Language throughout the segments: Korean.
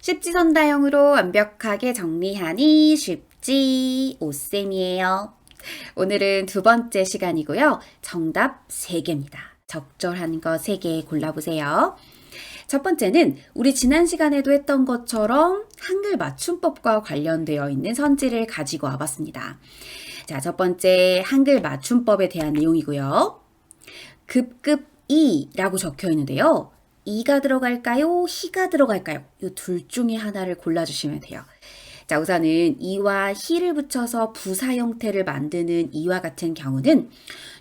십지선다형으로 완벽하게 정리하니 쉽지 오쌤이에요. 오늘은 두 번째 시간이고요. 정답 3개입니다. 적절한 거 3개 골라보세요. 첫 번째는 우리 지난 시간에도 했던 것처럼 한글 맞춤법과 관련되어 있는 선지를 가지고 와봤습니다. 자, 첫 번째 한글 맞춤법에 대한 내용이고요. 급급이라고 적혀 있는데요. 이가 들어갈까요? 히가 들어갈까요? 이 둘 중에 하나를 골라주시면 돼요. 자, 우선은 이와 히를 붙여서 부사 형태를 만드는 이와 같은 경우는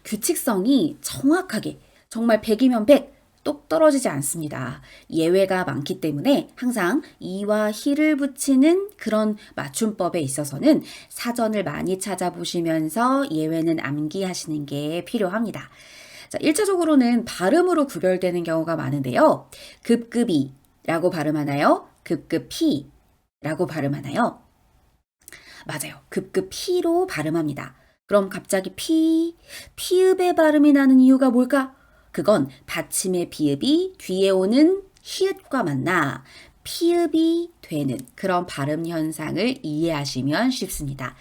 규칙성이 정확하게 정말 100이면 100 똑 떨어지지 않습니다. 예외가 많기 때문에 항상 이와 히를 붙이는 그런 맞춤법에 있어서는 사전을 많이 찾아보시면서 예외는 암기하시는 게 필요합니다. 자, 1차적으로는 발음으로 구별되는 경우가 많은데요. 급급이라고 발음하나요? 급급히라고 발음하나요? 맞아요. 급급히로 발음합니다. 그럼 갑자기 피읍의 발음이 나는 이유가 뭘까? 그건 받침의 비읍이 뒤에 오는 히읗과 만나 피읍이 되는 그런 발음 현상을 이해하시면 쉽습니다.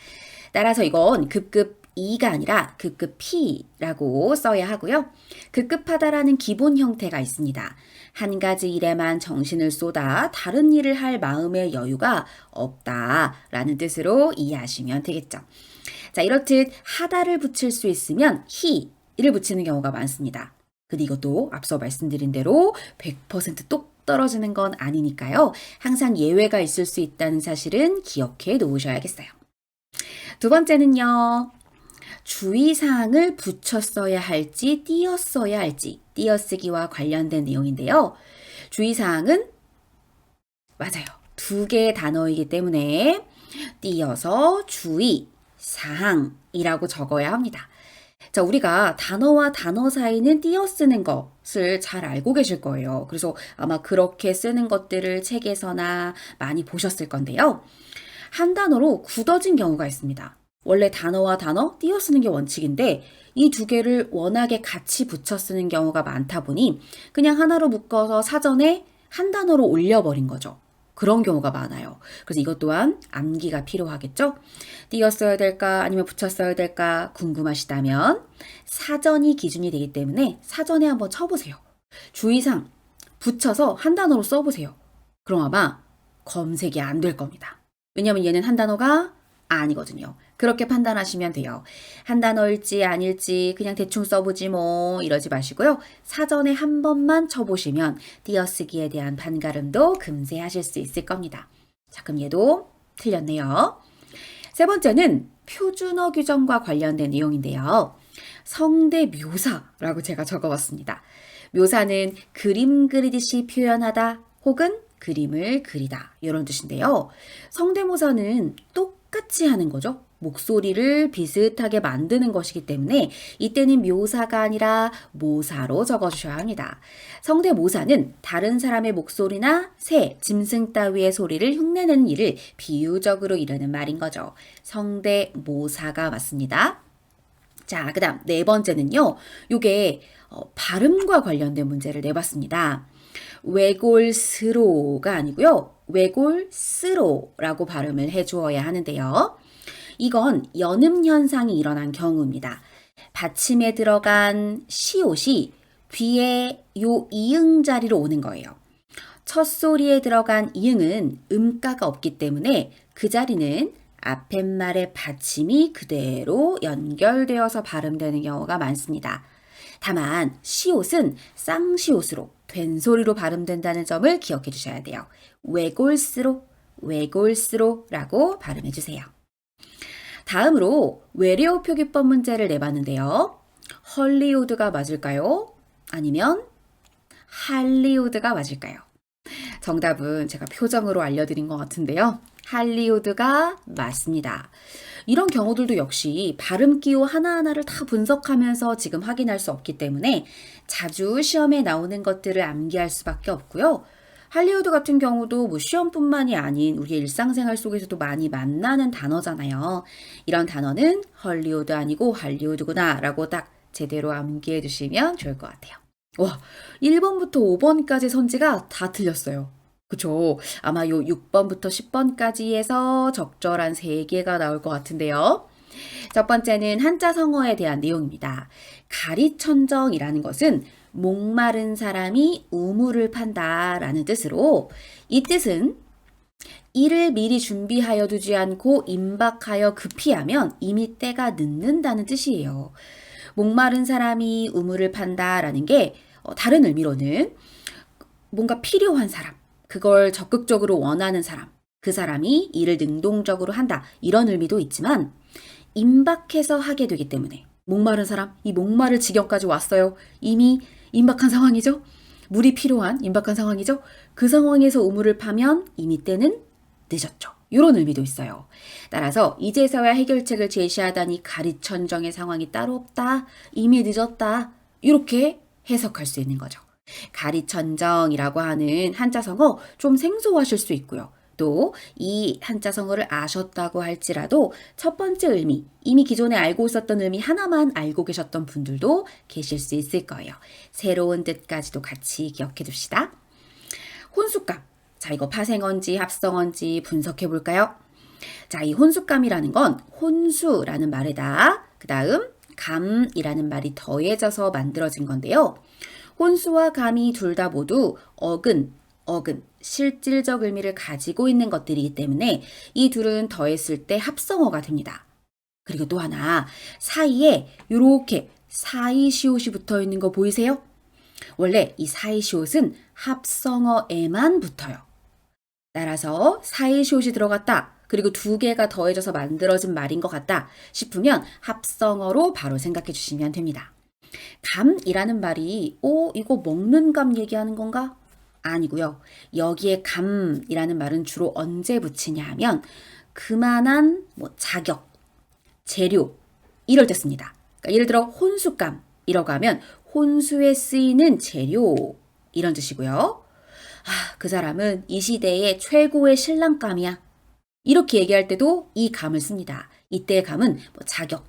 따라서 이건 급급이가 아니라 급급히라고 써야 하고요. 급급하다라는 기본 형태가 있습니다. 한 가지 일에만 정신을 쏟아 다른 일을 할 마음의 여유가 없다라는 뜻으로 이해하시면 되겠죠. 자, 이렇듯 하다를 붙일 수 있으면 히를 붙이는 경우가 많습니다. 근데 이것도 앞서 말씀드린 대로 100%똑 떨어지는 건 아니니까요. 항상 예외가 있을 수 있다는 사실은 기억해 놓으셔야겠어요. 두 번째는요. 주의사항을 붙였어야 할지 띄었어야 할지 띄어쓰기와 관련된 내용인데요. 주의사항은 맞아요. 2개의 단어이기 때문에 띄어서 주의사항이라고 적어야 합니다. 자, 우리가 단어와 단어 사이는 띄어 쓰는 것을 잘 알고 계실 거예요. 그래서 아마 그렇게 쓰는 것들을 책에서나 많이 보셨을 건데요. 한 단어로 굳어진 경우가 있습니다. 원래 단어와 단어 띄어 쓰는 게 원칙인데 이 2개를 워낙에 같이 붙여 쓰는 경우가 많다 보니 그냥 하나로 묶어서 사전에 한 단어로 올려버린 거죠. 그런 경우가 많아요. 그래서 이것 또한 암기가 필요하겠죠? 띄어 써야 될까 아니면 붙여 써야 될까 궁금하시다면 사전이 기준이 되기 때문에 사전에 한번 쳐보세요. 주의사항 붙여서 한 단어로 써보세요. 그럼 아마 검색이 안 될 겁니다. 왜냐면 얘는 한 단어가 아니거든요. 그렇게 판단하시면 돼요. 한 단어일지 아닐지 그냥 대충 써보지 뭐 이러지 마시고요. 사전에 한 번만 쳐보시면 띄어쓰기에 대한 반가름도 금세 하실 수 있을 겁니다. 자, 그럼 얘도 틀렸네요. 세 번째는 표준어 규정과 관련된 내용인데요. 성대묘사라고 제가 적어봤습니다. 묘사는 그림 그리듯이 표현하다 혹은 그림을 그리다 이런 뜻인데요. 성대모사는 똑같이 하는 거죠. 목소리를 비슷하게 만드는 것이기 때문에 이때는 묘사가 아니라 모사로 적어주셔야 합니다. 성대모사는 다른 사람의 목소리나 새, 짐승 따위의 소리를 흉내내는 일을 비유적으로 이르는 말인 거죠. 성대모사가 맞습니다. 자, 그 다음 네 번째는요. 요게 발음과 관련된 문제를 내봤습니다. 외골스로가 아니고요. 외골스로라고 발음을 해주어야 하는데요. 이건 연음 현상이 일어난 경우입니다. 받침에 들어간 시옷이 뒤에 요 이응 자리로 오는 거예요. 첫 소리에 들어간 이응은 음가가 없기 때문에 그 자리는 앞에 말의 받침이 그대로 연결되어서 발음되는 경우가 많습니다. 다만 시옷은 쌍시옷으로 된소리로 발음된다는 점을 기억해 주셔야 돼요. 외골스로, 외골스로라고 발음해 주세요. 다음으로 외래어 표기법 문제를 내봤는데요. 헐리우드가 맞을까요? 아니면 할리우드가 맞을까요? 정답은 제가 표정으로 알려드린 것 같은데요. 할리우드가 맞습니다. 이런 경우들도 역시 발음 기호 하나하나를 다 분석하면서 지금 확인할 수 없기 때문에 자주 시험에 나오는 것들을 암기할 수밖에 없고요. 할리우드 같은 경우도 뭐 시험뿐만이 아닌 우리의 일상생활 속에서도 많이 만나는 단어잖아요. 이런 단어는 헐리우드 아니고 할리우드구나 라고 딱 제대로 암기해 두시면 좋을 것 같아요. 와, 1번부터 5번까지 선지가 다 틀렸어요. 그쵸. 아마 요 6번부터 10번까지 해서 적절한 3개가 나올 것 같은데요. 첫 번째는 한자 성어에 대한 내용입니다. 가리천정이라는 것은 목마른 사람이 우물을 판다라는 뜻으로 이 뜻은 이를 미리 준비하여 두지 않고 임박하여 급히 하면 이미 때가 늦는다는 뜻이에요. 목마른 사람이 우물을 판다라는 게 다른 의미로는 뭔가 필요한 사람, 그걸 적극적으로 원하는 사람, 그 사람이 일을 능동적으로 한다 이런 의미도 있지만 임박해서 하게 되기 때문에 목마른 사람, 이 목마를 지경까지 왔어요. 이미 임박한 상황이죠. 물이 필요한 임박한 상황이죠. 그 상황에서 우물을 파면 이미 때는 늦었죠. 이런 의미도 있어요. 따라서 이제서야 해결책을 제시하다니 가리천정의 상황이 따로 없다. 이미 늦었다. 이렇게 해석할 수 있는 거죠. 가리천정이라고 하는 한자성어 좀 생소하실 수 있고요. 또 이 한자성어를 아셨다고 할지라도 첫 번째 의미, 이미 기존에 알고 있었던 의미 하나만 알고 계셨던 분들도 계실 수 있을 거예요. 새로운 뜻까지도 같이 기억해 둡시다. 혼수감. 자, 이거 파생어인지 합성어인지 분석해 볼까요? 자, 이 혼수감이라는 건 혼수라는 말에다 그 다음 감이라는 말이 더해져서 만들어진 건데요. 혼수와 감이 둘 다 모두 어근, 실질적 의미를 가지고 있는 것들이기 때문에 이 둘은 더했을 때 합성어가 됩니다. 그리고 또 하나, 사이에 이렇게 사이시옷이 붙어 있는 거 보이세요? 원래 이 사이시옷은 합성어에만 붙어요. 따라서 사이시옷이 들어갔다. 그리고 2개가 더해져서 만들어진 말인 것 같다 싶으면 합성어로 바로 생각해 주시면 됩니다. 감이라는 말이 이거 먹는 감 얘기하는 건가? 아니고요. 여기에 감이라는 말은 주로 언제 붙이냐 하면 그만한 자격, 재료 이럴 때 씁니다. 그러니까 예를 들어 혼수감이라고 하면 혼수에 쓰이는 재료 이런 뜻이고요. 그 사람은 이 시대의 최고의 신랑감이야. 이렇게 얘기할 때도 이 감을 씁니다. 이때의 감은 자격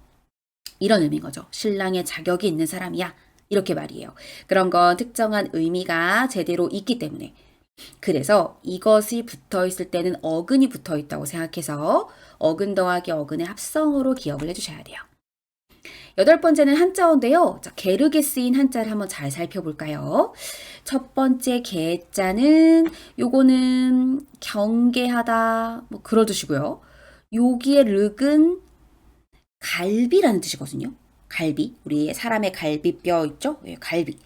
이런 의미인 거죠. 신랑의 자격이 있는 사람이야. 이렇게 말이에요. 그런 건 특정한 의미가 제대로 있기 때문에. 그래서 이것이 붙어 있을 때는 어근이 붙어 있다고 생각해서 어근 더하기 어근의 합성어로 기억을 해주셔야 돼요. 8번째는 한자어인데요. 자, 게르게 쓰인 한자를 한번 잘 살펴볼까요? 첫 번째 개자는 요거는 경계하다 그러듯이고요. 여기에 륵은 갈비라는 뜻이거든요. 갈비. 우리 사람의 갈비뼈 있죠? 네, 갈비.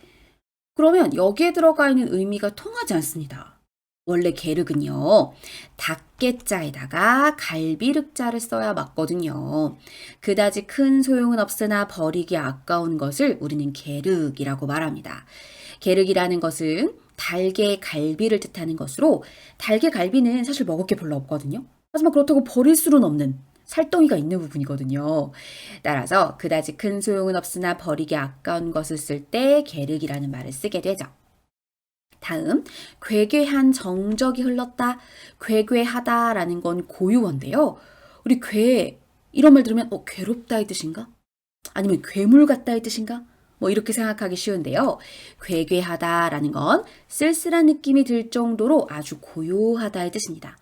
그러면 여기에 들어가 있는 의미가 통하지 않습니다. 원래 계륵은요. 닭개자에다가 갈비륵자를 써야 맞거든요. 그다지 큰 소용은 없으나 버리기 아까운 것을 우리는 계륵이라고 말합니다. 계륵이라는 것은 닭의 갈비를 뜻하는 것으로 닭의 갈비는 사실 먹을 게 별로 없거든요. 하지만 그렇다고 버릴 수는 없는 살덩이가 있는 부분이거든요. 따라서 그다지 큰 소용은 없으나 버리기 아까운 것을 쓸 때 계륵이라는 말을 쓰게 되죠. 다음, 괴괴한 정적이 흘렀다. 괴괴하다라는 건 고유어인데요. 우리 이런 말 들으면 괴롭다의 뜻인가? 아니면 괴물 같다의 뜻인가? 이렇게 생각하기 쉬운데요. 괴괴하다라는 건 쓸쓸한 느낌이 들 정도로 아주 고요하다의 뜻입니다.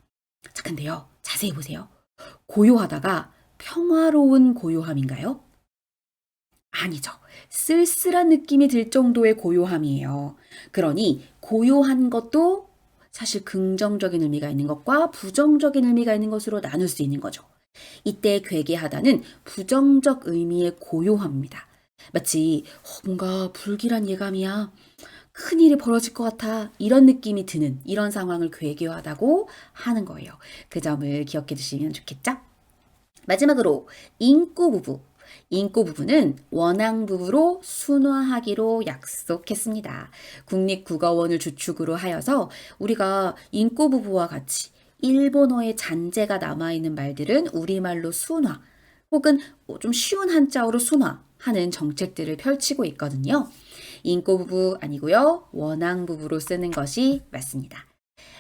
자, 근데요. 자세히 보세요. 고요하다가 평화로운 고요함인가요? 아니죠. 쓸쓸한 느낌이 들 정도의 고요함이에요. 그러니 고요한 것도 사실 긍정적인 의미가 있는 것과 부정적인 의미가 있는 것으로 나눌 수 있는 거죠. 이때 괴괴하다는 부정적 의미의 고요함입니다. 마치 뭔가 불길한 예감이야. 큰일이 벌어질 것 같아. 이런 느낌이 드는 이런 상황을 괴괴하다고 하는 거예요. 그 점을 기억해 두시면 좋겠죠? 마지막으로 인꼬부부. 인꼬부부는 원앙부부로 순화하기로 약속했습니다. 국립국어원을 주축으로 하여서 우리가 인꼬부부와 같이 일본어의 잔재가 남아있는 말들은 우리말로 순화 혹은 좀 쉬운 한자어로 순화하는 정책들을 펼치고 있거든요. 인꼬부부 아니고요. 원앙부부로 쓰는 것이 맞습니다.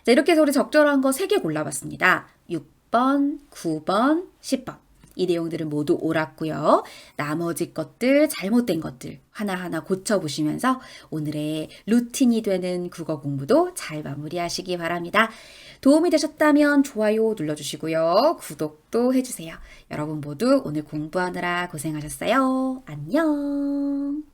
자, 이렇게 해서 우리 적절한 거 3개 골라봤습니다. 6번, 9번, 10번. 이 내용들은 모두 옳았고요. 나머지 것들, 잘못된 것들 하나하나 고쳐보시면서 오늘의 루틴이 되는 국어 공부도 잘 마무리하시기 바랍니다. 도움이 되셨다면 좋아요 눌러주시고요. 구독도 해주세요. 여러분 모두 오늘 공부하느라 고생하셨어요. 안녕.